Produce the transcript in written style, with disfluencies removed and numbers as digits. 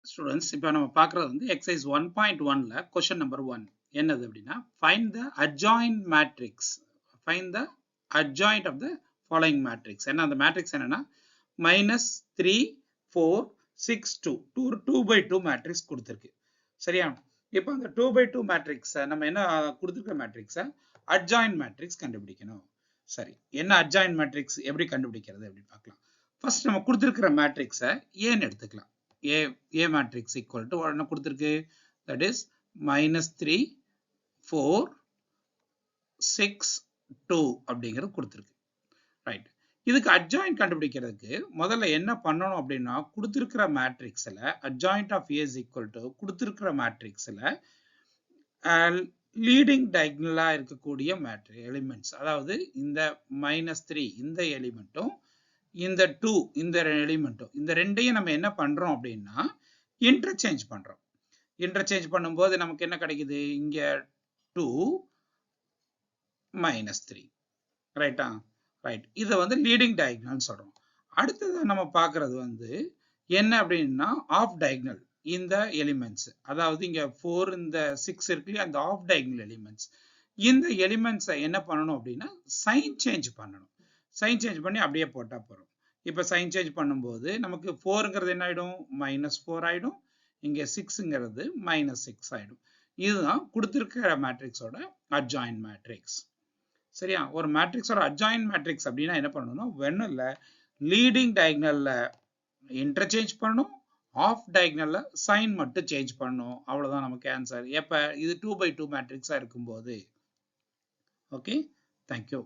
Students, இப்போ நம்ம பார்க்குறது வந்து exercise 1.1ல question number 1 என்னது அப்படின்னா find the adjoint matrix. Find the adjoint of the following matrix. என்ன அந்த மேட்ரிக்ஸ் என்னன்னா -3 4 6 2 2 by 2 மேட்ரிக்ஸ் கொடுத்துருக்கு. சரியா? இப்போ அந்த 2 by 2 மேட்ரிக்ஸை நம்ம என்ன கொடுத்துருக்க மேட்ரிக்ஸை adjoint மேட்ரிக்ஸ் கண்டுபிடிக்கணும். சரி, என்ன adjoint மேட்ரிக்ஸ் எப்படி கண்டுபிடிக்கிறது அப்படின்னு பார்க்கலாம். ஃபர்ஸ்ட் நம்ம கொடுத்துருக்கிற மேட்ரிக்ஸை ஏன்னு எடுத்துக்கலாம். A matrix equal to என்ன கொடுத்திருக்கு, that is -3 4 6 2 அப்படிங்கிறது கொடுத்திருக்கு. ரைட், இதுக்கு adjoint கண்டுபிடிக்கிறதுக்கு முதல்ல என்ன பண்ணணும் அப்படின்னா கொடுத்திருக்கிற மேட்ரிக்ஸ்ல adjoint of A is equal to கொடுத்திருக்கிற மேட்ரிக்ஸ்ல லீடிங் டயகனலா இருக்கக்கூடிய எலிமெண்ட்ஸ், அதாவது இந்த -3 இந்த எலிமெண்ட்டும் இந்த 2 இந்த எலிமெண்ட்டும், இந்த ரெண்டையும் நம்ம என்ன பண்றோம் அப்படின்னா இன்டர்சேஞ்ச் பண்றோம். இன்டர்சேஞ்ச் பண்ணும்போது நமக்கு என்ன கிடைக்குது, இங்க 2 -3. ரைட்டா? ரைட், இதை வந்து லீடிங் டயகனல் சொல்றோம். அடுத்தது நம்ம பார்க்கறது வந்து என்ன அப்படின்னா ஆஃப் டயகனல் இந்த எலிமெண்ட்ஸ், அதாவது இங்க 4 இந்த 6 இருக்கு, அந்த ஆஃப் டயகனல் எலிமெண்ட்ஸ். இந்த எலிமெண்ட்ஸை என்ன பண்ணணும் அப்படின்னா சைன் சேஞ்ச் பண்ணணும். சைன் சேஞ்ச் பண்ணி அப்படியே போட்டா போறோம். இப்போ சைன் சேஞ்ச் பண்ணும்போது நமக்கு 4ங்கிறது என்ன ஆயிடும், -4 ஆயிடும். இங்க 6ங்கிறது -6 ஆயிடும். இதுதான் கொடுத்திருக்கிற மேட்ரிக்ஸோட அட்ஜாயின்ட் மேட்ரிக்ஸ். சரியா? ஒரு மேட்ரிக்ஸோட அட்ஜாயின்ட் மேட்ரிக்ஸ் அப்படின்னா என்ன பண்ணணும்னா வெண்ணுல லீடிங் டயகனல்ல இன்டர்சேஞ்ச் பண்ணணும், ஆஃப் டயகனல்ல சைன் மட்டும் சேஞ்ச் பண்ணணும். அவ்வளவுதான் நமக்கு ஆன்சர். எப்ப இது 2 by 2 மேட்ரிக்ஸா இருக்கும்போது. Okay, thank you.